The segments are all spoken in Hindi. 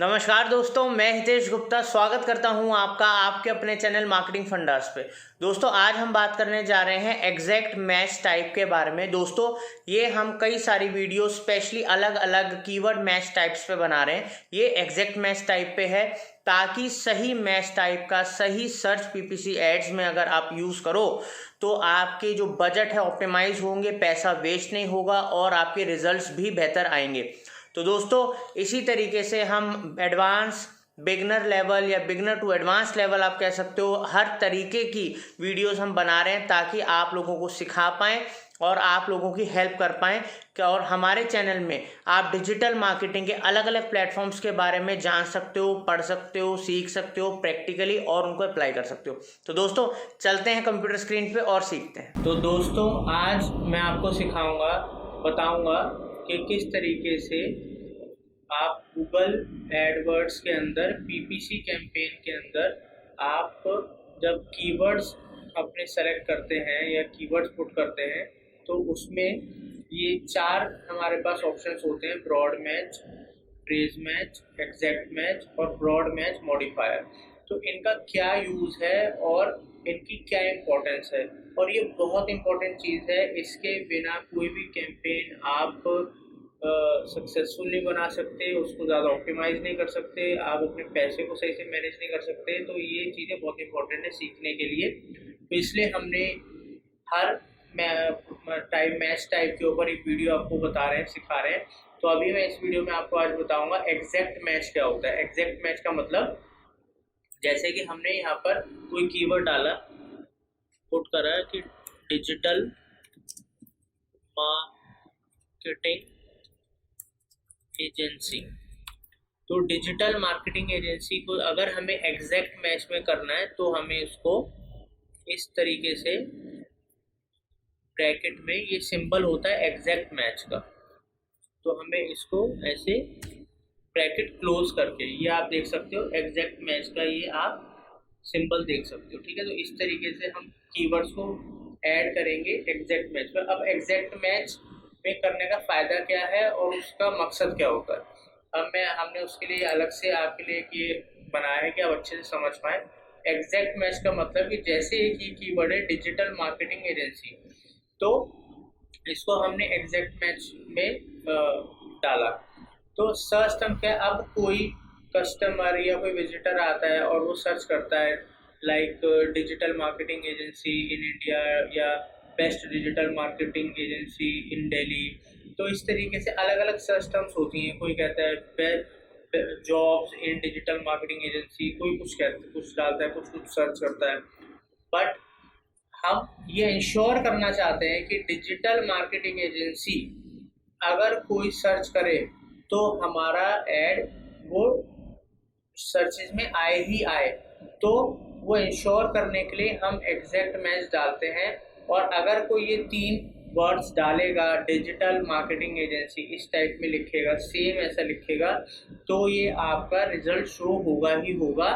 नमस्कार दोस्तों, मैं हितेश गुप्ता स्वागत करता हूं आपका आपके अपने चैनल मार्केटिंग फंडास पे। दोस्तों, आज हम बात करने जा रहे हैं एग्जैक्ट मैच टाइप के बारे में। दोस्तों, ये हम कई सारी वीडियो स्पेशली अलग अलग कीवर्ड मैच टाइप्स पे बना रहे हैं। ये एग्जैक्ट मैच टाइप पे है ताकि सही मैच टाइप का सही सर्च पीपीसी एड्स में अगर आप यूज़ करो तो आपके जो बजट है ऑप्टिमाइज होंगे, पैसा वेस्ट नहीं होगा और आपके रिजल्ट्स भी बेहतर आएंगे। तो दोस्तों, इसी तरीके से हम एडवांस बिगनर लेवल या बिगनर टू एडवांस लेवल आप कह सकते हो, हर तरीके की वीडियोस हम बना रहे हैं ताकि आप लोगों को सिखा पाएँ और आप लोगों की हेल्प कर पाएँ। और हमारे चैनल में आप डिजिटल मार्केटिंग के अलग अलग प्लेटफॉर्म्स के बारे में जान सकते हो, पढ़ सकते हो, सीख सकते हो प्रैक्टिकली और उनको अप्लाई कर सकते हो। तो दोस्तों, चलते हैं कंप्यूटर स्क्रीन पे और सीखते हैं। तो दोस्तों, आज मैं आपको बताऊंगा कि किस तरीके से आप गूगल एडवर्ड्स के अंदर पीपीसी कैंपेन के अंदर आप जब कीवर्ड्स अपने सेलेक्ट करते हैं या कीवर्ड्स पुट करते हैं तो उसमें ये 4 हमारे पास ऑप्शंस होते हैं: broad match, phrase match, exact match और ब्रॉड मैच मॉडिफायर। तो इनका क्या यूज़ है और इनकी क्या इम्पोर्टेंस है, और ये बहुत इम्पोर्टेंट चीज़ है। इसके बिना कोई भी कैंपेन आप सक्सेसफुल नहीं बना सकते, उसको ज़्यादा ऑप्टिमाइज नहीं कर सकते, आप अपने पैसे को सही से मैनेज नहीं कर सकते। तो ये चीज़ें बहुत इंपॉर्टेंट है सीखने के लिए। तो इसलिए हमने हर मैच टाइप के ऊपर एक वीडियो आपको बता रहे हैं, सिखा रहे हैं। तो अभी मैं इस वीडियो में आपको आज बताऊंगा एग्जैक्ट मैच क्या होता है। एग्जैक्ट मैच का मतलब, जैसे कि हमने यहाँ पर कोई कीवर्ड डाला, पुट करा कि डिजिटल मार्केटिंग एजेंसी। तो डिजिटल मार्केटिंग एजेंसी को अगर हमें एग्जैक्ट मैच में करना है तो हमें इसको इस तरीके से ब्रैकेट में ये सिंबल होता है एग्जैक्ट मैच का, तो हमें इसको ऐसे ब्रैकेट क्लोज करके ये आप देख सकते हो एग्जैक्ट मैच का ये आप सिंबल देख सकते हो। ठीक है, तो इस तरीके से हम कीवर्ड्स को ऐड करेंगे एग्जैक्ट मैच पर। अब एग्जैक्ट मैच में करने का फ़ायदा क्या है और उसका मकसद क्या होता है, अब हमने उसके लिए अलग से आपके लिए ये बनाया है कि आप अच्छे से समझ पाएँ। एग्जैक्ट मैच का मतलब कि जैसे एक ये कीवर्ड है डिजिटल मार्केटिंग एजेंसी, तो इसको हमने एग्जैक्ट मैच में डाला तो सर्च टर्म क्या, अब कोई कस्टमर या कोई विजिटर आता है और वो सर्च करता है like digital marketing agency in India या बेस्ट डिजिटल मार्केटिंग एजेंसी इन दिल्ली। तो इस तरीके से अलग अलग सर्च टर्म्स होती हैं। कोई कहता है best jobs in digital marketing agency, कोई कुछ डालता है, कुछ सर्च करता है। बट हम ये इंश्योर करना चाहते हैं कि डिजिटल मार्केटिंग एजेंसी अगर कोई सर्च करे तो हमारा ऐड वो सर्चेज में आए ही आए। तो वो इंश्योर करने के लिए हम एग्जैक्ट मैच डालते हैं। और अगर कोई ये 3 वर्ड्स डालेगा, डिजिटल मार्केटिंग एजेंसी इस टाइप में लिखेगा, सेम ऐसा लिखेगा, तो ये आपका रिजल्ट शो होगा ही होगा।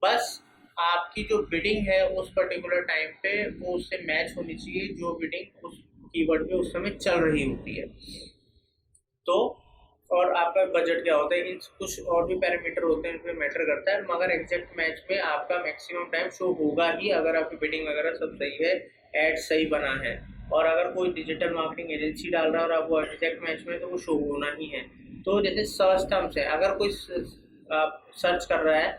बस आपकी जो बिडिंग है उस पर्टिकुलर टाइम पे वो उससे मैच होनी चाहिए, जो बिडिंग उस कीवर्ड पे उस समय चल रही होती है। तो और आपका बजट क्या होता है, इन कुछ और भी पैरामीटर होते हैं, इनमें मैटर करता है। मगर एग्जैक्ट मैच में आपका मैक्सिमम टाइम शो होगा ही अगर आपकी बिडिंग वगैरह सब सही है, एड सही बना है। और अगर कोई डिजिटल मार्केटिंग एजेंसी डाल रहा है और आप वो एग्जैक्ट मैच में, तो वो शो होना ही है। तो जैसे सर्च टर्म्स है, अगर कोई सर्च कर रहा है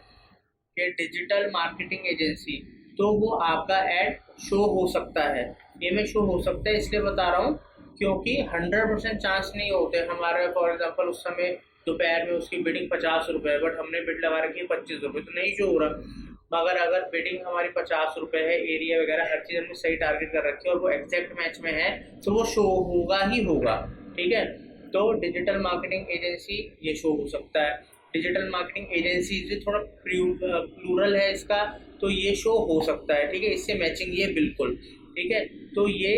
कि डिजिटल मार्केटिंग एजेंसी, तो वो आपका ऐड शो हो सकता है। ये में शो हो सकता है इसलिए बता रहा हूँ क्योंकि 100% चांस नहीं होते। हमारा फॉर एग्जांपल उस समय दोपहर में उसकी बिडिंग 50 रुपये, बट हमने बिड लगा रखी है 25 रुपये, तो नहीं शो हो रहा। मगर अगर बिडिंग हमारी 50 रुपये है, एरिया वगैरह हर चीज़ हमने सही टारगेट कर रखी है और वो एग्जैक्ट मैच में है, तो वो शो होगा ही होगा। ठीक है, तो डिजिटल मार्केटिंग एजेंसी ये शो हो सकता है। डिजिटल मार्केटिंग एजेंसी से थोड़ा प्लूरल है इसका, तो ये शो हो सकता है। ठीक है, इससे मैचिंग ये बिल्कुल ठीक है, तो ये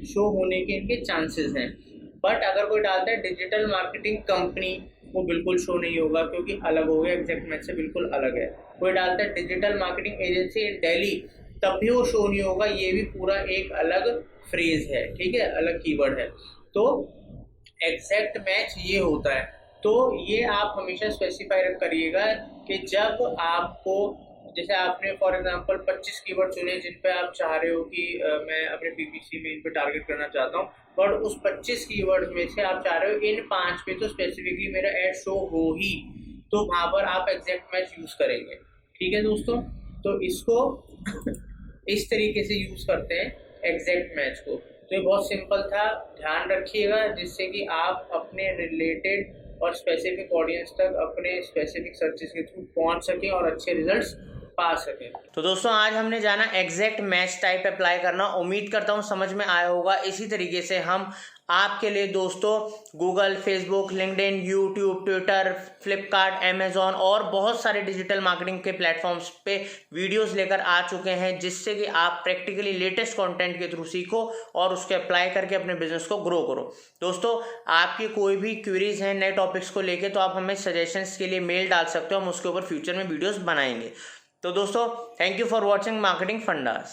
शो होने के इनके चांसेस हैं। बट अगर कोई डालता है डिजिटल मार्केटिंग कंपनी, वो बिल्कुल शो नहीं होगा क्योंकि अलग हो गया, एग्जैक्ट मैच से बिल्कुल अलग है। कोई डालता है डिजिटल मार्केटिंग एजेंसी इन दिल्ली, तब भी वो शो नहीं होगा, ये भी पूरा एक अलग फ्रेज है। ठीक है, अलग कीवर्ड है। तो एग्जैक्ट मैच ये होता है। तो ये आप हमेशा स्पेसिफाई करिएगा कि जब आपको, जैसे आपने फॉर एग्जांपल 25 कीवर्ड चुने जिन पे आप चाह रहे हो कि मैं अपने पीपीसी में इन पे टारगेट करना चाहता हूँ, बट उस 25 कीवर्ड में से आप चाह रहे हो इन 5 पे तो स्पेसिफिकली मेरा एड शो हो ही, तो वहां पर आप एग्जैक्ट मैच यूज करेंगे। ठीक है दोस्तों, तो इसको इस तरीके से यूज करते हैं एग्जैक्ट मैच को। तो ये बहुत सिंपल था, ध्यान रखिएगा जिससे कि आप अपने रिलेटेड और स्पेसिफिक ऑडियंस तक अपने स्पेसिफिक सर्चेस के थ्रू पहुंच सकें और अच्छे रिजल्ट्स पा सकें। तो दोस्तों आज हमने जाना एग्जैक्ट मैच टाइप अप्लाई करना, उम्मीद करता हूं समझ में आया होगा। इसी तरीके से हम आपके लिए दोस्तों Google, Facebook, LinkedIn, YouTube, Twitter, Flipkart, Amazon और बहुत सारे डिजिटल मार्केटिंग के प्लेटफॉर्म्स पे वीडियोस लेकर आ चुके हैं, जिससे कि आप प्रैक्टिकली लेटेस्ट कंटेंट के थ्रू सीखो और उसके अप्लाई करके अपने बिजनेस को ग्रो करो। दोस्तों आपकी कोई भी क्वेरीज हैं नए टॉपिक्स को लेके तो आप हमें सजेशंस के लिए मेल डाल सकते हो, हम उसके ऊपर फ्यूचर में वीडियोस बनाएंगे। तो दोस्तों thank you for watching marketing fundas.